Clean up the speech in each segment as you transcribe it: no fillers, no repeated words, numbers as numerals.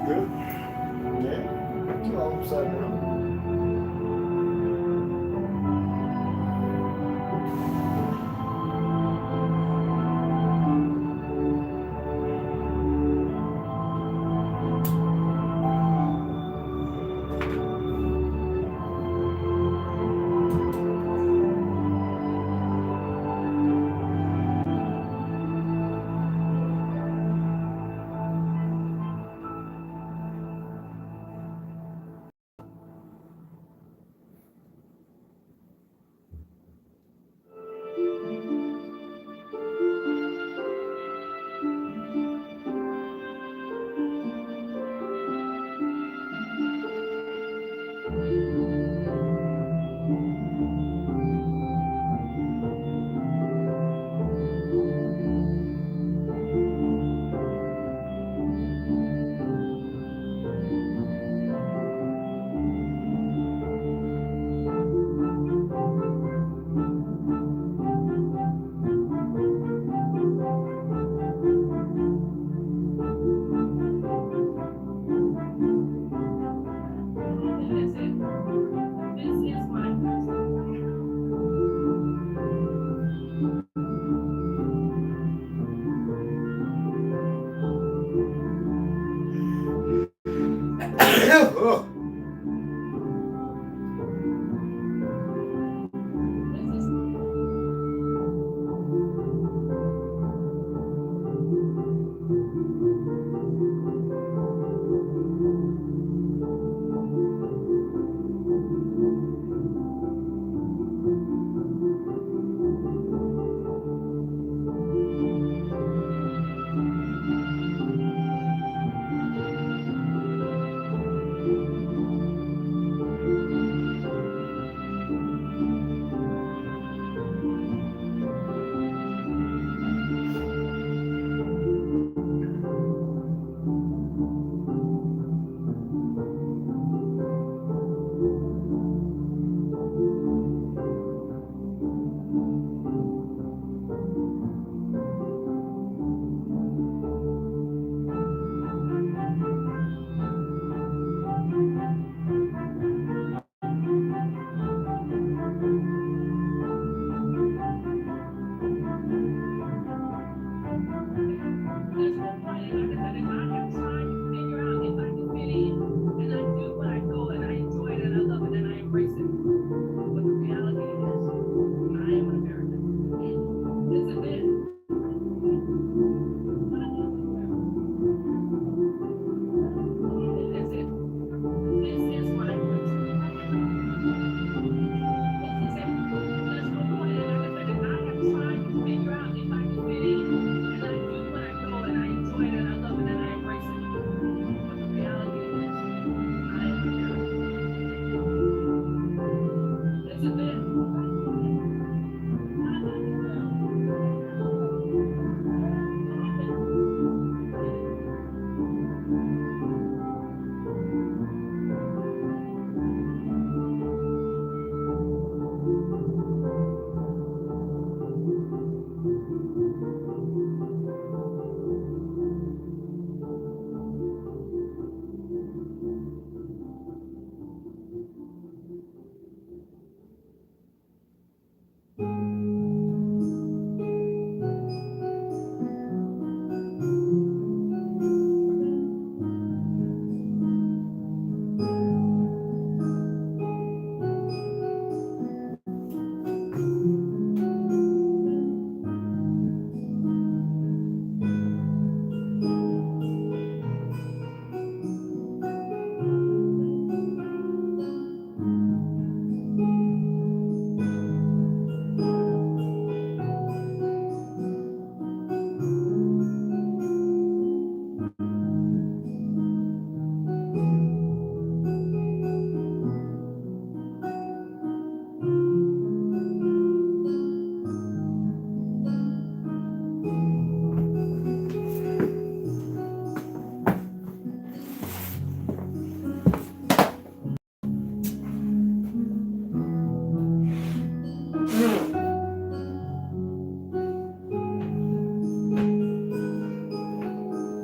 Good. Yeah. You're all upside down. Oh.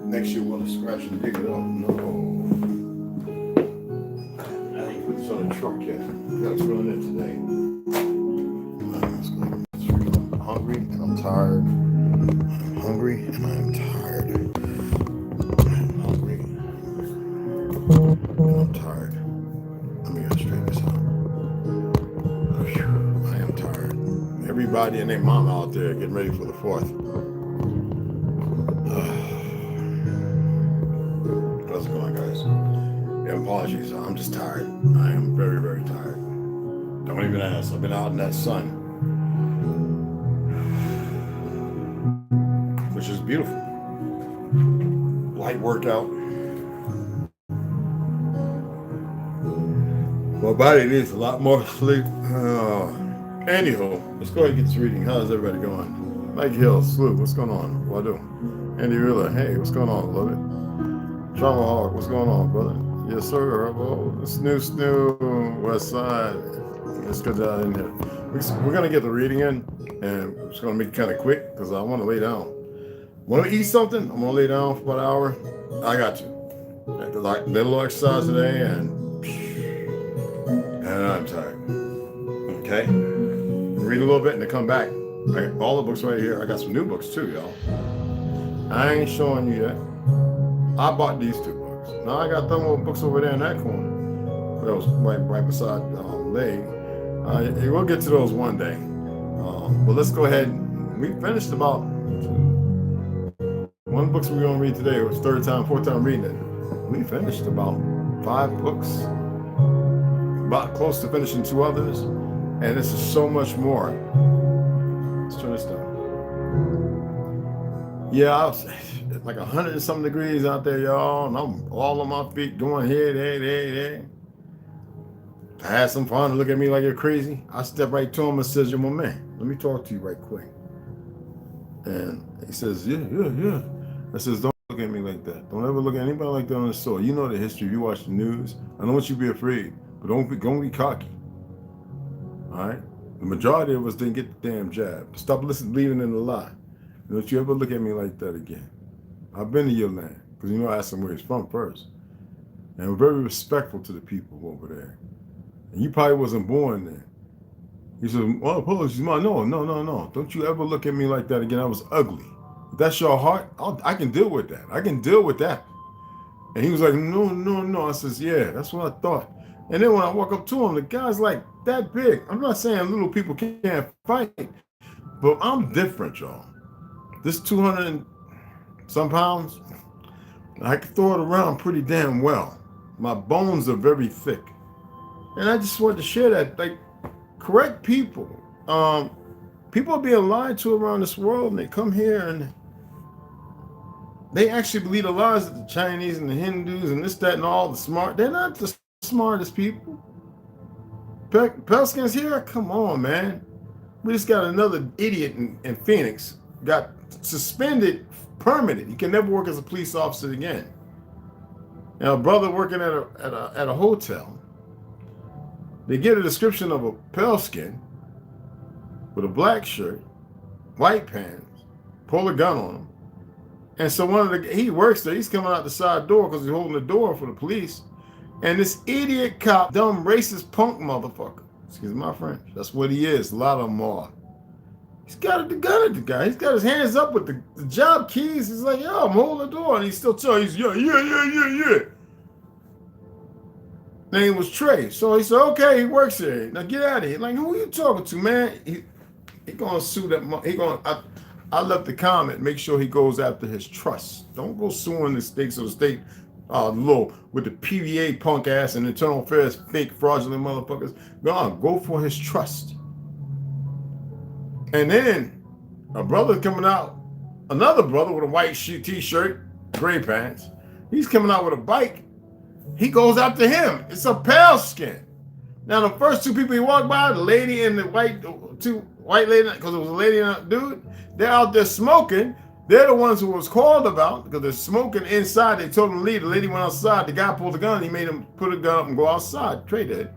Makes you want to scratch and dig it up. No. truck yet. That's running in today. I'm hungry and I'm tired. I'm hungry and I'm tired. I'm hungry and I'm tired. Let me go straighten this out. I am tired. Everybody and their mom out there getting ready for the 4th. How's it going, guys? Yeah, apologies. I'm just tired. I am very, very tired. Don't even ask. I've been out in that sun, which is beautiful. Light workout. My body needs a lot more sleep. Anywho, let's go ahead and get this reading. How's everybody going? Mike Hill, Sloop, what's going on? What do? Andy Rilla, hey, what's going on? Love it. Trauma Hawk, what's going on, brother? Yes, sir. Hello. Snoo, West Side. Let's get that in here. We're going to get the reading in, and we're just going to make it kind of quick because I want to lay down. Want to eat something? I'm going to lay down for about an hour. I got you. I did a little exercise today, and I'm tired. Okay? Read a little bit and then come back. I got all the books right here. I got some new books too, y'all. I ain't showing you yet. I bought these 2 books. Now I got them old books over there in that corner. That was right beside Leg. We'll get to those one day. But let's go ahead. We finished about one book we're going to read today. It was 3rd time, 4th time reading it. We finished about 5 books. About close to finishing 2 others. And this is so much more. Let's turn this down. Yeah, I was like 100 and some degrees out there, y'all. And I'm all on my feet going here, there. I had some fun. Look at me like you're crazy. I stepped right to him and says, "You're my man. Let me talk to you right quick." And he says, yeah. I says, "Don't look at me like that. Don't ever look at anybody like that on the store. You know the history. You watch the news. I don't want you to be afraid, but don't be cocky. All right? The majority of us didn't get the damn jab. Stop believing in the lie. Don't you ever look at me like that again. I've been to your land, because you know I asked him where he's from first. And we're very respectful to the people over there. And you probably wasn't born there." He said, "Oh, apologies, Mom. No. Don't you ever look at me like that again. I was ugly. If that's your heart, I can deal with that. I can deal with that." And he was like, No. I says, "Yeah, that's what I thought." And then when I walk up to him, the guy's like that big. I'm not saying little people can't fight, but I'm different, y'all. This 200 and some pounds, I can throw it around pretty damn well. My bones are very thick. And I just wanted to share that. Like, correct people. People are being lied to around this world, and they come here and they actually believe the lies of the Chinese and the Hindus and this, that, and all the smart. They're not the smartest people. Pelskins here? Come on, man. We just got another idiot in Phoenix. Got suspended, permanent. He can never work as a police officer again. Now, a brother working at a hotel. They get a description of a pale skin with a black shirt, white pants, pull a gun on him. And so he works there. He's coming out the side door because he's holding the door for the police. And this idiot cop, dumb racist punk motherfucker, excuse my French, that's what he is. A lot of them are. He's got the gun at the guy. He's got his hands up with the job keys. He's like, "Yo, I'm holding the door." And he's still telling, he's, yeah. Name was Trey. So he said, "Okay, he works here. Now get out of here." Like, who are you talking to, man? He gonna sue that. I left the comment. Make sure he goes after his trust. Don't go suing the state. So the state, low with the PVA punk ass and internal affairs fake fraudulent motherfuckers. Go for his trust. And then a brother coming out, another brother with a white t-shirt, gray pants. He's coming out with a bike. He goes after him. It's a pale skin. Now, the first 2 people he walked by, the lady and the two white lady, because it was a lady and a dude, they're out there smoking. They're the ones who was called about because they're smoking inside. They told him to leave. The lady went outside. The guy pulled the gun. He made him put a gun up and go outside. Trey did.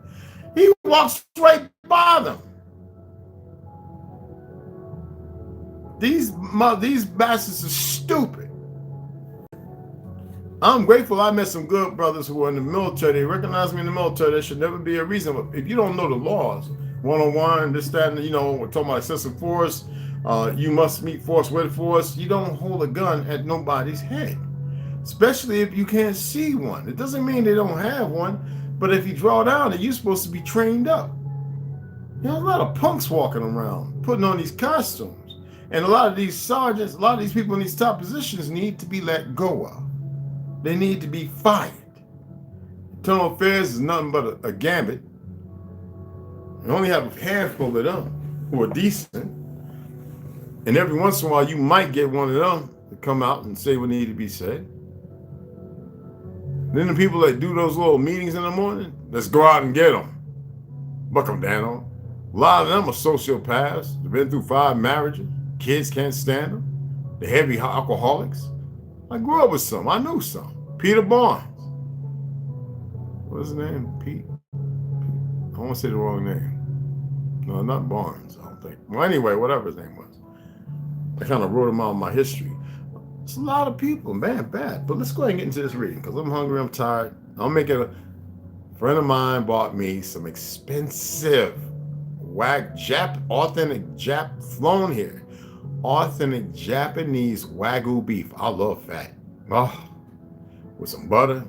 He walks right by them. These bastards are stupid. I'm grateful I met some good brothers who were in the military. They recognize me in the military. There should never be a reason. But if you don't know the laws, 101, this, that, and, we're talking about excessive force, you must meet force with force. You don't hold a gun at nobody's head, especially if you can't see one. It doesn't mean they don't have one, but if you draw down it, you're supposed to be trained up. A lot of punks walking around, putting on these costumes. And a lot of these sergeants, a lot of these people in these top positions need to be let go of. They need to be fired. Internal affairs is nothing but a gambit. You only have a handful of them who are decent. And every once in a while, you might get one of them to come out and say what needs to be said. Then the people that do those little meetings in the morning, let's go out and get them. Buck them down. A lot of them are sociopaths. They've been through 5 marriages. Kids can't stand them. They're heavy alcoholics. I grew up with some. I knew some. Peter Barnes. What's his name? Pete? I don't want to say the wrong name. No, not Barnes, I don't think. Well, anyway, whatever his name was. I kind of wrote him out in my history. It's a lot of people, man, bad. But let's go ahead and get into this reading because I'm hungry, I'm tired. I'll make it. A friend of mine bought me some expensive authentic flown here. Authentic Japanese Wagyu beef. I love fat. Oh, with some butter,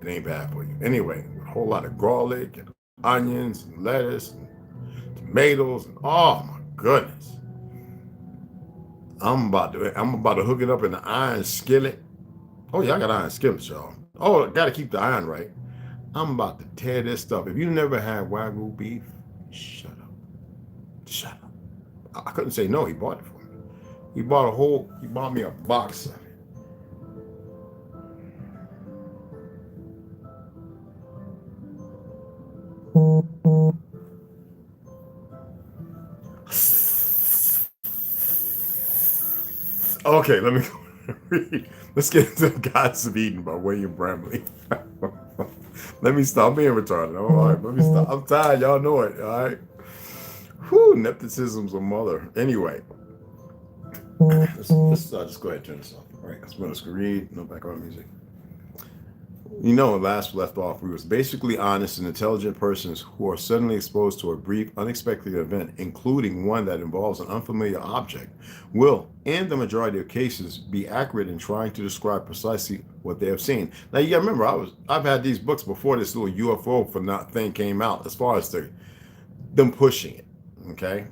it ain't bad for you. Anyway, a whole lot of garlic and onions and lettuce and tomatoes and oh my goodness. I'm about to hook it up in the iron skillet. Oh yeah, I got iron skillets, y'all. Oh, gotta keep the iron right. I'm about to tear this stuff. If you never had Wagyu beef, shut up. Shut up. I couldn't say no. He bought it for me. He bought me a box of it. Okay, let me read. Let's get into The Gods of Eden by William Bramley. Let me stop. I'm being retarded. All right, let me stop. I'm tired. Y'all know it. All right. Whew, nepotism's a mother. Anyway, let's just go ahead and turn this off. All right, let's let us read. No background music. Last we left off, we was basically honest and intelligent persons who are suddenly exposed to a brief, unexpected event, including one that involves an unfamiliar object, will, in the majority of cases, be accurate in trying to describe precisely what they have seen. Now, you gotta remember, I've had these books before this little UFO thing came out, as far as them pushing it. Okay,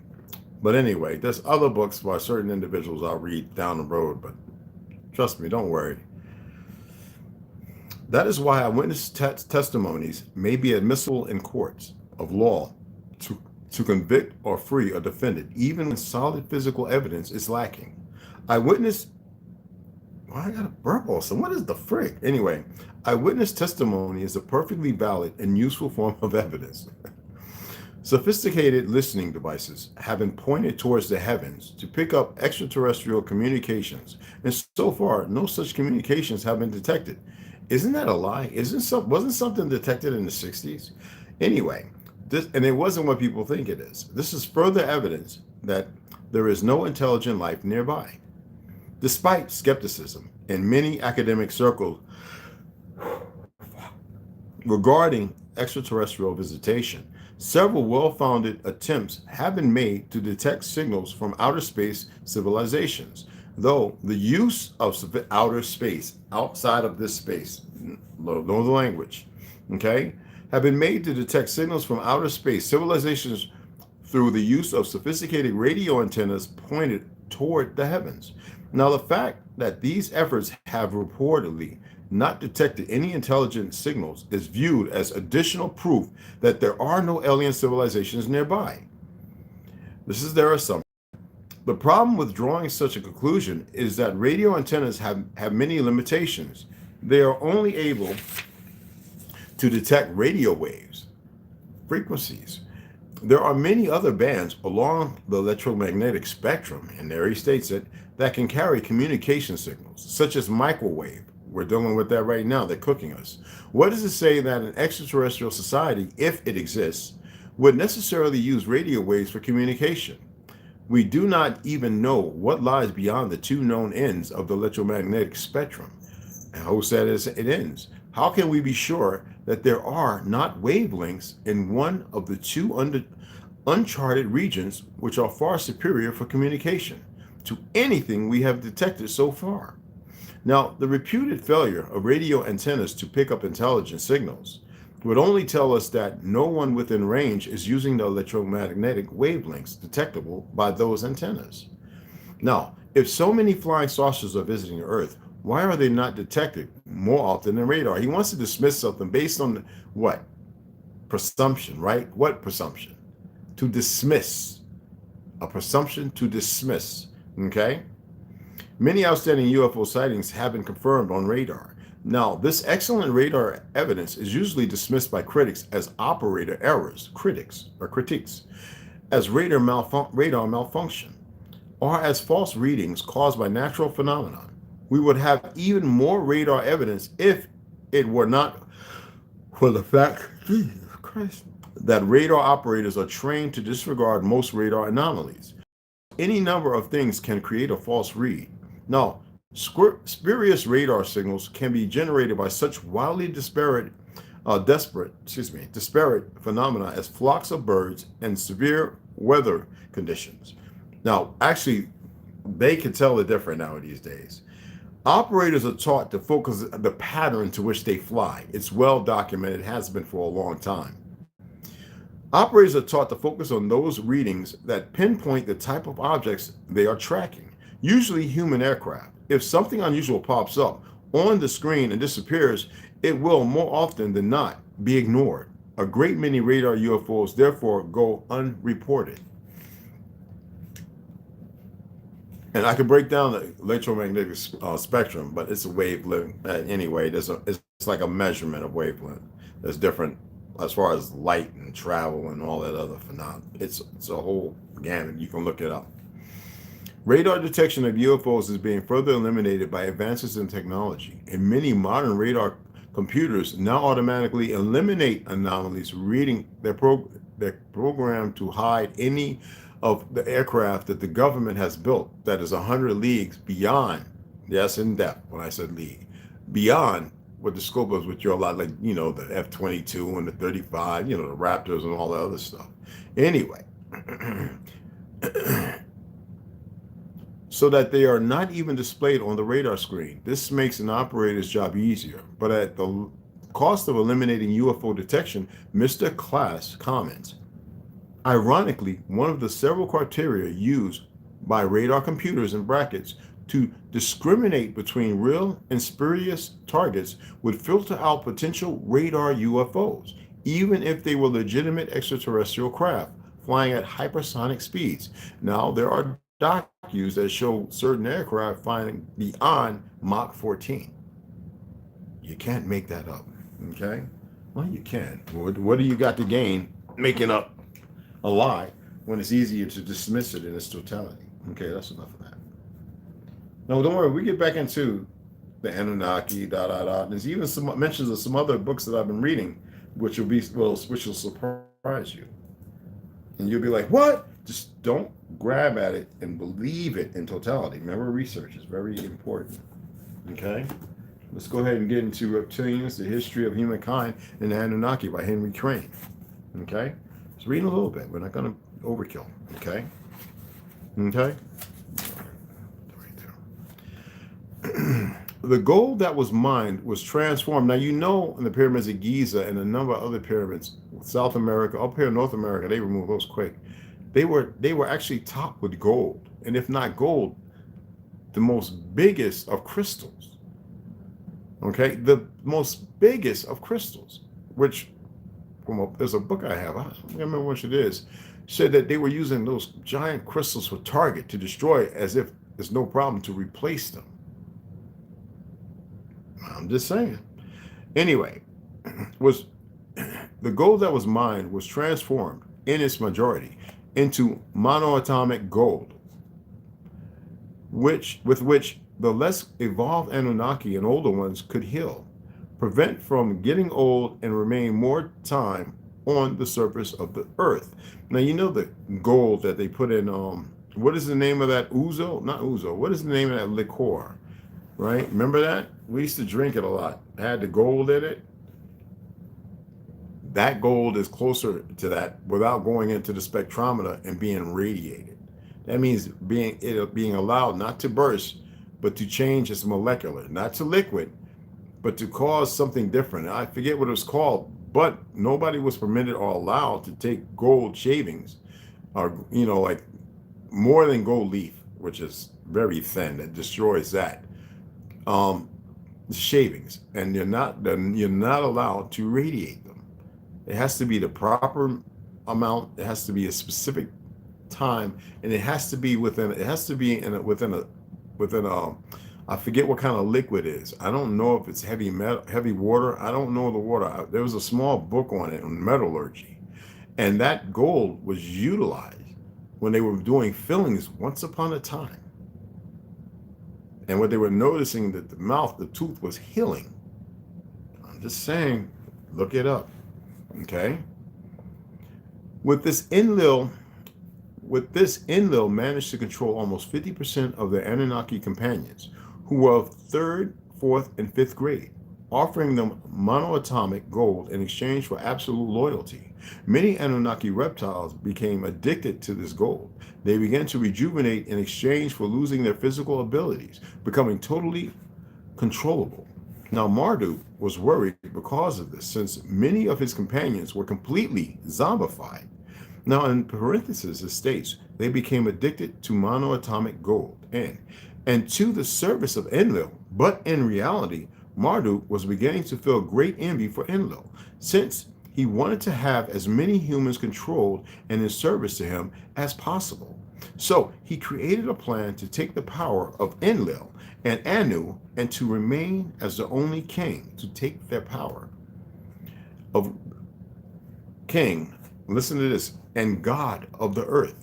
but anyway, there's other books by certain individuals I'll read down the road, but trust me, don't worry. That is why eyewitness testimonies may be admissible in courts of law to convict or free a defendant, even when solid physical evidence is lacking. Eyewitness, I got a burp also. What is the frick? Anyway, eyewitness testimony is a perfectly valid and useful form of evidence. Sophisticated listening devices have been pointed towards the heavens to pick up extraterrestrial communications, and so far, no such communications have been detected. Isn't that a lie? Wasn't something detected in the 60s? Anyway, and it wasn't what people think it is. This is further evidence that there is no intelligent life nearby. Despite skepticism in many academic circles regarding extraterrestrial visitation, several well-founded attempts have been made to detect signals from outer space civilizations, though the use of outer space, outside of this space, know the language, okay, have been made to detect signals from outer space civilizations through the use of sophisticated radio antennas pointed toward the heavens. Now, the fact that these efforts have reportedly not detected any intelligent signals is viewed as additional proof that there are no alien civilizations nearby. This is their assumption. The problem with drawing such a conclusion is that radio antennas have many limitations. They are only able to detect radio waves, frequencies. There are many other bands along the electromagnetic spectrum, and there he states it, that can carry communication signals, such as microwave. We're dealing with that right now. They're cooking us. What does it say that an extraterrestrial society, if it exists, would necessarily use radio waves for communication? We do not even know what lies beyond the two known ends of the electromagnetic spectrum. How sad it ends. How can we be sure that there are not wavelengths in one of the two uncharted regions which are far superior for communication to anything we have detected so far? Now, the reputed failure of radio antennas to pick up intelligent signals would only tell us that no one within range is using the electromagnetic wavelengths detectable by those antennas. Now, if so many flying saucers are visiting Earth, why are they not detected more often than radar? He wants to dismiss something based on what? Presumption, right? What presumption? To dismiss. A presumption to dismiss, okay? Many outstanding UFO sightings have been confirmed on radar. Now, this excellent radar evidence is usually dismissed by critics as operator errors, critiques, as radar malfunction, or as false readings caused by natural phenomena. We would have even more radar evidence if it were not for the fact, Jesus Christ, that radar operators are trained to disregard most radar anomalies. Any number of things can create a false read. Now, spurious radar signals can be generated by such wildly disparate phenomena as flocks of birds and severe weather conditions. Now, actually, they can tell the difference now these days. Operators are taught to focus the pattern to which they fly. It's well documented, it has been for a long time. Operators are taught to focus on those readings that pinpoint the type of objects they are tracking, usually human aircraft. If something unusual pops up on the screen and disappears, it will more often than not be ignored. A great many radar UFOs therefore go unreported. And I could break down the electromagnetic spectrum, but it's a wavelength. Anyway, it's like a measurement of wavelength. There's different as far as light and travel and all that other phenomena. It's a whole gamut. You can look it up. Radar detection of UFOs is being further eliminated by advances in technology, and many modern radar computers now automatically eliminate anomalies reading their program to hide any of the aircraft that the government has built that is 100 leagues beyond, yes, in depth, when I said league, beyond what the scope is, which you're a lot like, the F-22 and the 35, the Raptors and all the other stuff. Anyway, so that they are not even displayed on the radar screen. This makes an operator's job easier, but at the cost of eliminating UFO detection, Mr. Class comments, ironically, one of the several criteria used by radar computers in brackets to discriminate between real and spurious targets would filter out potential radar UFOs, even if they were legitimate extraterrestrial craft flying at hypersonic speeds. Now, there are documents that show certain aircraft flying beyond Mach 14. You can't make that up, okay? Well, you can. What do you got to gain making up a lie when it's easier to dismiss it in its totality? Okay, that's enough of that. No, don't worry. We get back into the Anunnaki. There's even some mentions of some other books that I've been reading, which will surprise you, and you'll be like, "What?" Just don't grab at it and believe it in totality. Remember, research is very important. Okay, let's go ahead and get into Reptilians: The History of Humankind and the Anunnaki by Henry Crane. Okay, let's read a little bit. We're not going to overkill. Okay. The gold that was mined was transformed. Now, in the pyramids of Giza and a number of other pyramids, South America, up here in North America, they removed those quick. They were actually topped with gold, and if not gold, the most biggest of crystals. Okay, the most biggest of crystals, which there's a book I have, I don't remember which it is, said that they were using those giant crystals for target to destroy, as if there's no problem to replace them. I'm just saying. Anyway, the gold that was mined was transformed in its majority into monoatomic gold, with which the less evolved Anunnaki and older ones could heal, prevent from getting old, and remain more time on the surface of the earth. Now, the gold that they put in, what is the name of that ouzo? Not ouzo. What is the name of that liqueur? right? Remember that? We used to drink it a lot. It had the gold in it. That gold is closer to that without going into the spectrometer and being radiated. That means being allowed not to burst, but to change its molecular, not to liquid, but to cause something different. I forget what it was called, but nobody was permitted or allowed to take gold shavings, or like more than gold leaf, which is very thin, that destroys that. Shavings, and you're not allowed to radiate them. It has to be the proper amount. It has to be a specific time, and it has to be within I forget what kind of liquid it is. I don't know if it's heavy water. I don't know the water. There was a small book on it on metallurgy, and that gold was utilized when they were doing fillings once upon a time. And what they were noticing that the tooth was healing. I'm just saying, look it up. Okay. With this Enlil managed to control almost 50% of their Anunnaki companions, who were of 3rd, 4th, and 5th grade, offering them monoatomic gold in exchange for absolute loyalty. Many Anunnaki reptiles became addicted to this gold. They began to rejuvenate in exchange for losing their physical abilities, becoming totally controllable. Now, Marduk was worried because of this, since many of his companions were completely zombified. Now, in parentheses, it states, they became addicted to monoatomic gold and to the service of Enlil. But in reality, Marduk was beginning to feel great envy for Enlil, since he wanted to have as many humans controlled and in service to him as possible. So he created a plan to take the power of Enlil and Anu and to remain as the only king to take their power of king. Listen to this, and God of the earth.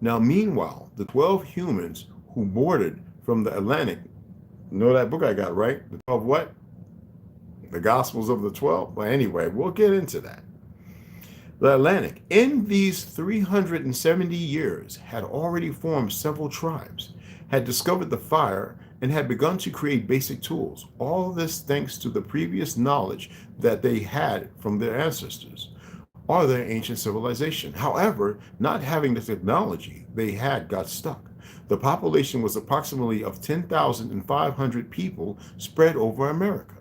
Now, meanwhile, the 12 humans who boarded from the Atlantic, you know that book I got, right? The 12 what? The Gospels of the 12? Well, anyway, we'll get into that. The Atlantic, in these 370 years, had already formed several tribes, had discovered the fire, and had begun to create basic tools. All this thanks to the previous knowledge that they had from their ancestors or their ancient civilization. However, not having the technology they had got stuck. The population was approximately of 10,500 people spread over America.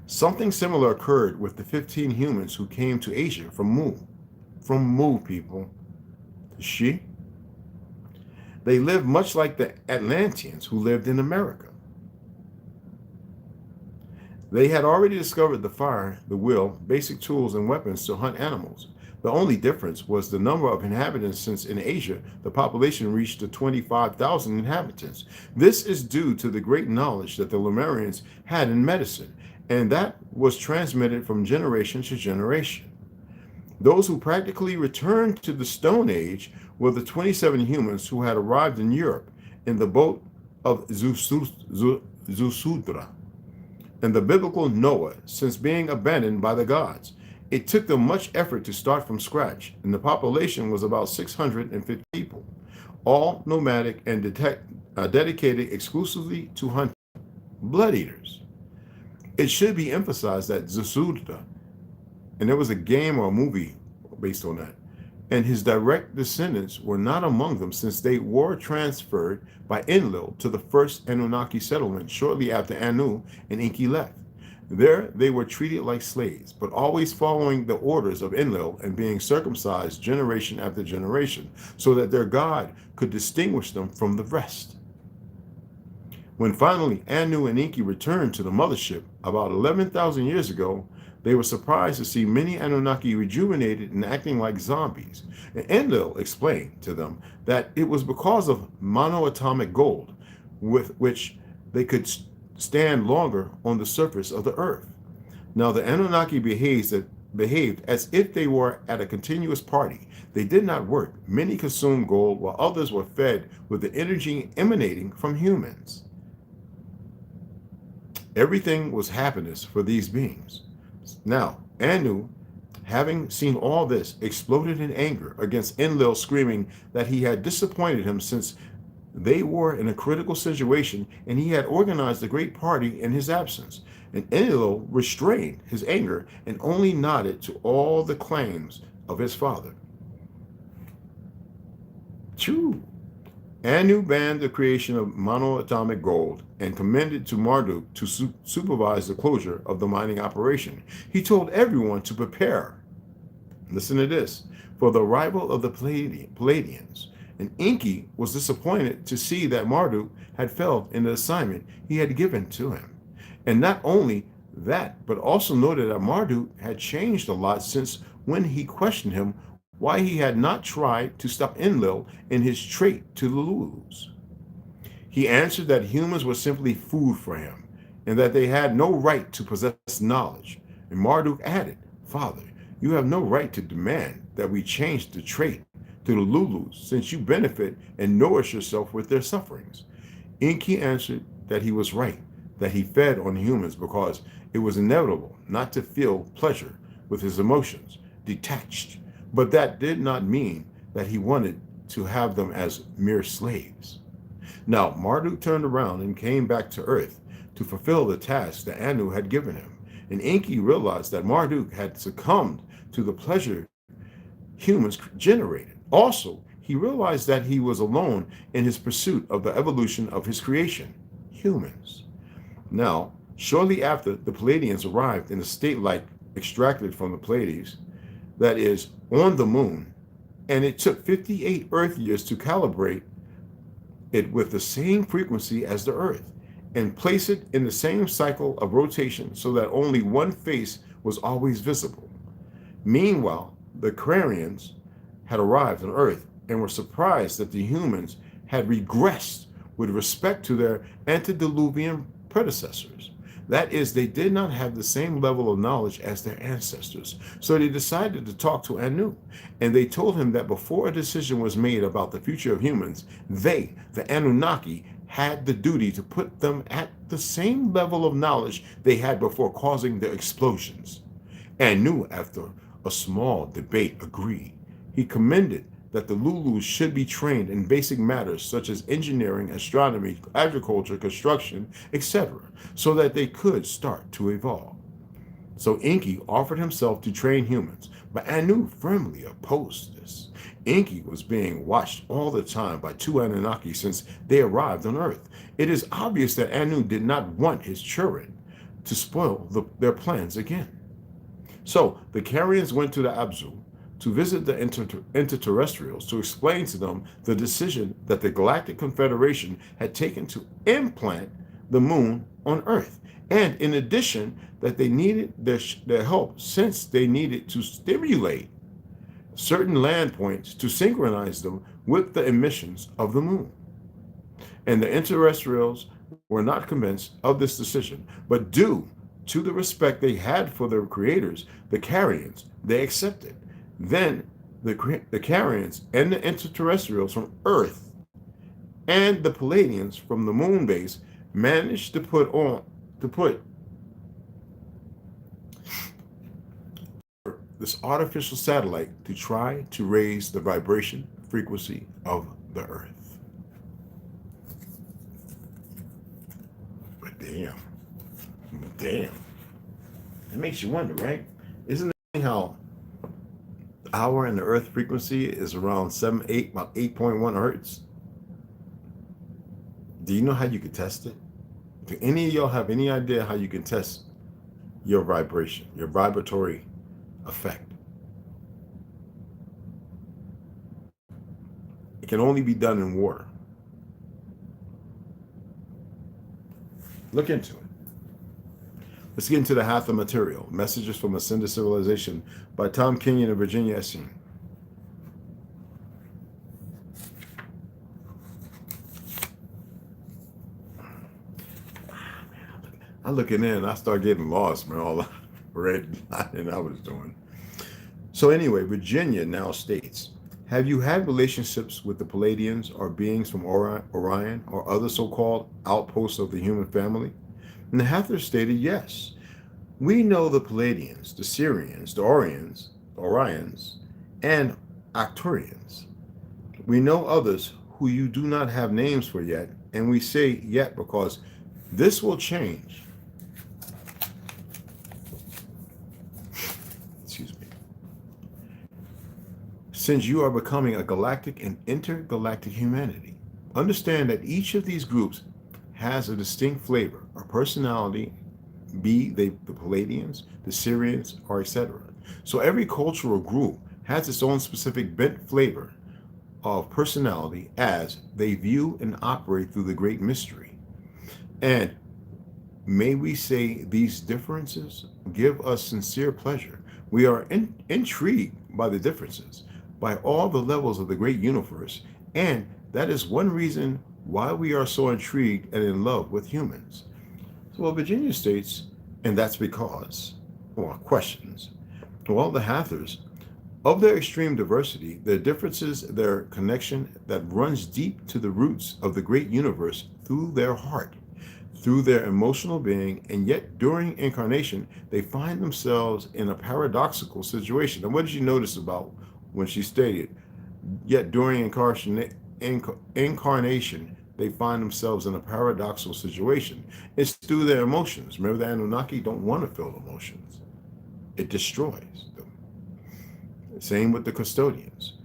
Something similar occurred with the 15 humans who came to Asia from Mu people. She. They lived much like the Atlanteans who lived in America. They had already discovered the fire, the will, basic tools, and weapons to hunt animals. The only difference was the number of inhabitants, since in Asia, the population reached to 25,000 inhabitants. This is due to the great knowledge that the Lemurians had in medicine, and that was transmitted from generation to generation. Those who practically returned to the Stone Age were the 27 humans who had arrived in Europe in the boat of Zusudra and the biblical Noah, since being abandoned by the gods. It took them much effort to start from scratch, and the population was about 650 people, all nomadic and dedicated exclusively to hunting, blood eaters. It should be emphasized that Zusudra, and there was a game or a movie based on that, and his direct descendants were not among them, since they were transferred by Enlil to the first Anunnaki settlement shortly after Anu and Enki left. There they were treated like slaves, but always following the orders of Enlil and being circumcised generation after generation, so that their God could distinguish them from the rest. When finally Anu and Enki returned to the mothership about 11,000 years ago, they were surprised to see many Anunnaki rejuvenated and acting like zombies. And Enlil explained to them that it was because of monoatomic gold, with which they could stand longer on the surface of the earth. Now the Anunnaki behaved as if they were at a continuous party. They did not work. Many consumed gold, while others were fed with the energy emanating from humans. Everything was happiness for these beings. Now, Anu, having seen all this, exploded in anger against Enlil, screaming that he had disappointed him, since They were in a critical situation, and he had organized a great party in his absence. And Enlil restrained his anger and only nodded to all the claims of his father. Choo! Anu banned the creation of monoatomic gold and commended to Marduk to supervise the closure of the mining operation. He told everyone to prepare, listen to this, for the arrival of the Palladians. And Enki was disappointed to see that Marduk had failed in the assignment he had given to him. And not only that, but also noted that Marduk had changed a lot since when he questioned him why he had not tried to stop Enlil in his trek to the Lulus. He answered that humans were simply food for him, and that they had no right to possess knowledge. And Marduk added, Father, you have no right to demand that we change the trait to the Lulus, since you benefit and nourish yourself with their sufferings. Enki answered that he was right, that he fed on humans because it was inevitable not to feel pleasure with his emotions, detached. But that did not mean that he wanted to have them as mere slaves. Now, Marduk turned around and came back to Earth to fulfill the task that Anu had given him. And Enki realized that Marduk had succumbed to the pleasure humans generated. Also, he realized that he was alone in his pursuit of the evolution of his creation, humans. Now, shortly after the Palladians arrived in a state light extracted from the Pleiades, that is, on the moon, and it took 58 Earth years to calibrate it with the same frequency as the Earth and place it in the same cycle of rotation so that only one face was always visible. Meanwhile, the Carians had arrived on Earth and were surprised that the humans had regressed with respect to their antediluvian predecessors. That is, they did not have the same level of knowledge as their ancestors. So they decided to talk to Anu, and they told him that before a decision was made about the future of humans, they, the Anunnaki, had the duty to put them at the same level of knowledge they had before causing the explosions. Anu, after a small debate, agreed. He commended that the Lulus should be trained in basic matters such as engineering, astronomy, agriculture, construction, etc., so that they could start to evolve. So Enki offered himself to train humans, but Anu firmly opposed this. Enki was being watched all the time by two Anunnaki since they arrived on Earth. It is obvious that Anu did not want his children to spoil their plans again. So the Carians went to the Abzu to visit the interterrestrials to explain to them the decision that the Galactic Confederation had taken to implant the moon on Earth. And in addition, that they needed their help since they needed to stimulate certain land points to synchronize them with the emissions of the moon. And the interterrestrials were not convinced of this decision, but due to the respect they had for their creators, the Carians, they accepted. Then the Carians and the interterrestrials from Earth and the Palladians from the moon base managed to put this artificial satellite to try to raise the vibration frequency of the Earth. But damn, it makes you wonder, right? Isn't it how our and the Earth frequency is around about 8.1 hertz? Do you know how you can test it? Do any of y'all have any idea how you can test your vibration, your vibratory effect? It can only be done in water. Look into it. Let's get into the Havwah material. Messages from Ascended Civilization by Tom Kenyon and Virginia Essing. I looking in, I start getting lost, man. All I read and I was doing. So anyway, Virginia now states, have you had relationships with the Palladians or beings from Orion or other so-called outposts of the human family? And the Havwah stated, yes. We know the Palladians, the Syrians, the Orions, and Arcturians. We know others who you do not have names for yet. And we say yet because this will change. Excuse me. Since you are becoming a galactic and intergalactic humanity, understand that each of these groups has a distinct flavor or personality, be they the Palladians, the Syrians, or etc. So every cultural group has its own specific bent flavor of personality as they view and operate through the great mystery. And may we say these differences give us sincere pleasure. We are intrigued by the differences, by all the levels of the great universe, and that is one reason why we are so intrigued and in love with humans. So, well, Virginia states, and that's because, well, questions. Well, the Hathors, of their extreme diversity, their differences, their connection that runs deep to the roots of the great universe through their heart, through their emotional being, and yet during incarnation, they find themselves in a paradoxical situation. And what did you notice about when she stated, yet during incarnation, they find themselves in a paradoxical situation? It's through their emotions. Remember, the Anunnaki don't want to feel emotions. It destroys them. Same with the custodians.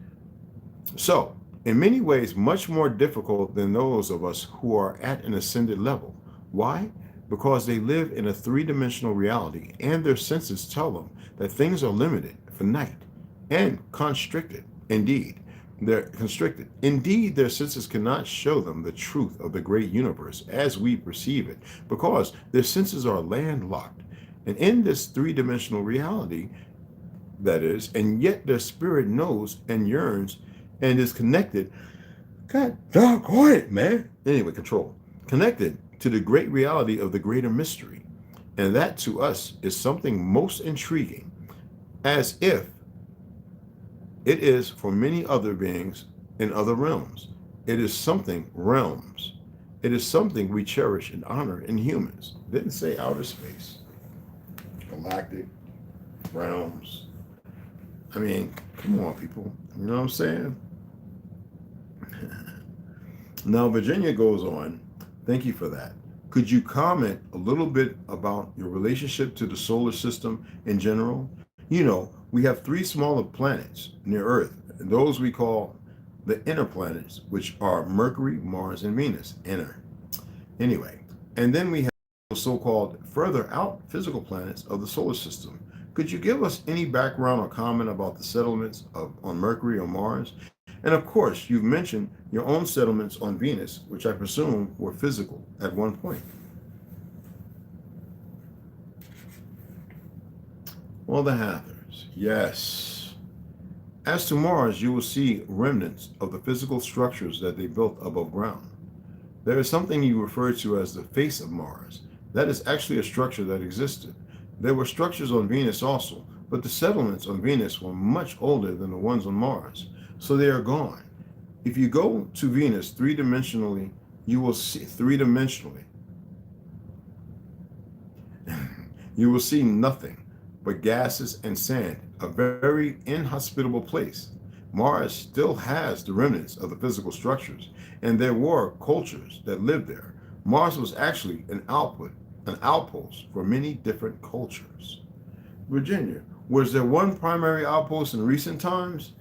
So, in many ways, much more difficult than those of us who are at an ascended level. Why? Because they live in a three-dimensional reality, and their senses tell them that things are limited, finite, and constricted. Indeed, they're constricted. Indeed, their senses cannot show them the truth of the great universe as we perceive it, because their senses are landlocked. And in this three-dimensional reality, that is, and yet their spirit knows and yearns and is connected. God, dog, quiet, man. Anyway, control. Connected to the great reality of the greater mystery. And that to us is something most intriguing, as if it is for many other beings in other realms. It is something realms. It is something we cherish and honor in humans. Didn't say outer space. Galactic, realms. I mean, come on, people. You know what I'm saying? Now, Virginia goes on. Thank you for that. Could you comment a little bit about your relationship to the solar system in general? You know, we have three smaller planets near Earth, and those we call the inner planets, which are Mercury, Mars, and Venus. Inner. Anyway, and then we have so-called further out physical planets of the solar system. Could you give us any background or comment about the settlements on Mercury or Mars? And of course, you've mentioned your own settlements on Venus, which I presume were physical at one point. Well, the Hathors, yes. As to Mars, you will see remnants of the physical structures that they built above ground. There is something you refer to as the face of Mars. That is actually a structure that existed. There were structures on Venus also, but the settlements on Venus were much older than the ones on Mars, so they are gone. If you go to Venus three-dimensionally, you will see you will see nothing but gases and sand, a very inhospitable place. Mars still has the remnants of the physical structures, and there were cultures that lived there. Mars was actually an outpost for many different cultures. Virginia, was there one primary outpost in recent times?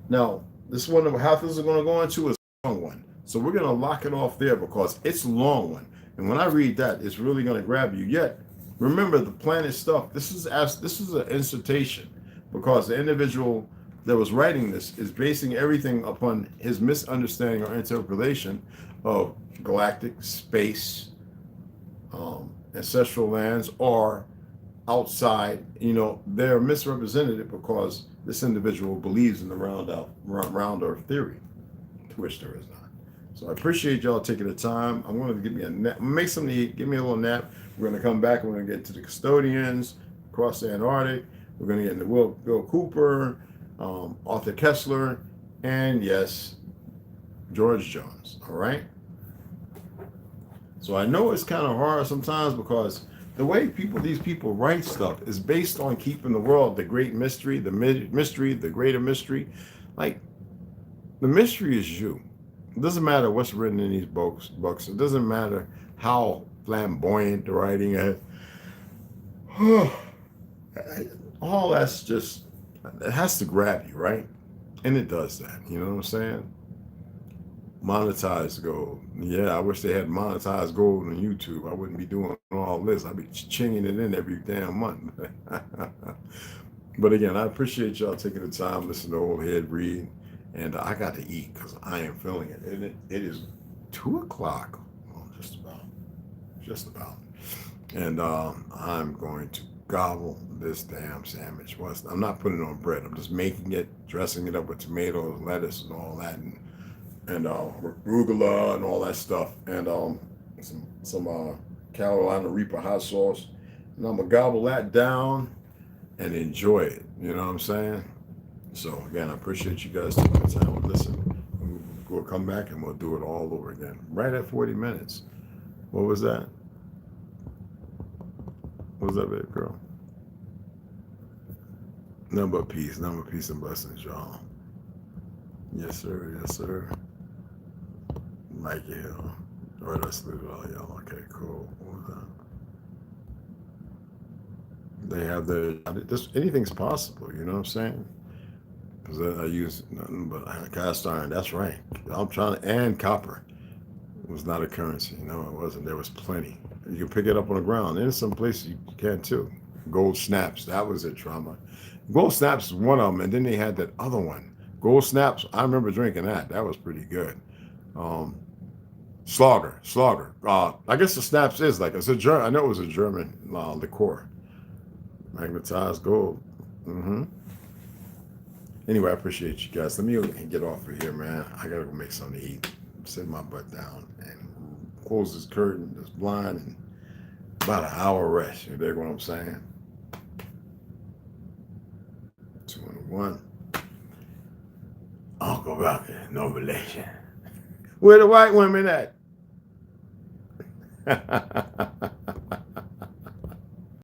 Now, this one of how this is going to go into is a long one. So we're going to lock it off there because it's a long one. And when I read that, it's really going to grab you. Yet, remember the planet stuff. This is an insertion because the individual that was writing this is basing everything upon his misunderstanding or interpretation of galactic space, ancestral lands, or outside. You know, they're misrepresented because this individual believes in the round earth theory, to which there is not. So I appreciate y'all taking the time. I'm going to give me a nap. Make something to eat. Give me a little nap. We're going to come back. We're going to get to the custodians, across the Antarctic. We're going to get into Bill Cooper, Arthur Kessler, and yes, George Jones. All right. So I know it's kind of hard sometimes because the way these people write stuff is based on keeping the world, the great mystery, the mystery, the greater mystery. Like, the mystery is you. It doesn't matter what's written in these books. It doesn't matter how flamboyant the writing is. All that's just, it has to grab you, right? And it does that. You know what I'm saying? Monetized gold. Yeah, I wish they had monetized gold on YouTube. I wouldn't be doing all this. I'd be chinging it in every damn month. But again, I appreciate y'all taking the time, listen to old head read. And I got to eat because I am feeling it. And it is 2 o'clock. Well, just about. Just about. And I'm going to gobble this damn sandwich. I'm not putting it on bread. I'm just making it, dressing it up with tomatoes, lettuce, and all that, and arugula and all that stuff, and some Carolina Reaper hot sauce. And I'm gonna gobble that down and enjoy it. You know what I'm saying? So again, I appreciate you guys taking the time to listen. We'll come back and we'll do it all over again. Right at 40 minutes. What was that? What was that, baby girl? Nothing but peace and blessings, y'all. Yes, sir. Yes, sir. Mike Hill. All right, let's leave it all, y'all. Okay, cool. What was that? They have anything's possible, you know what I'm saying? Because I use nothing but cast iron. That's right. I'm trying to, and copper. It was not a currency. No, it wasn't. There was plenty. You can pick it up on the ground. There's some places you can too. Gold snaps. That was it, trauma. Gold snaps is one of them. And then they had that other one. Gold snaps. I remember drinking that. That was pretty good. Slaughter. I guess the snaps is like, it's a German. I know it was a German liqueur. Magnetized gold. Anyway, I appreciate you guys. Let me get off of here, man. I gotta go make something to eat. Sit my butt down and close this curtain, this blind, and about an hour rest. You dig what I'm saying? 2 and 1. Uncle Rocky, no relation. Where the white women at?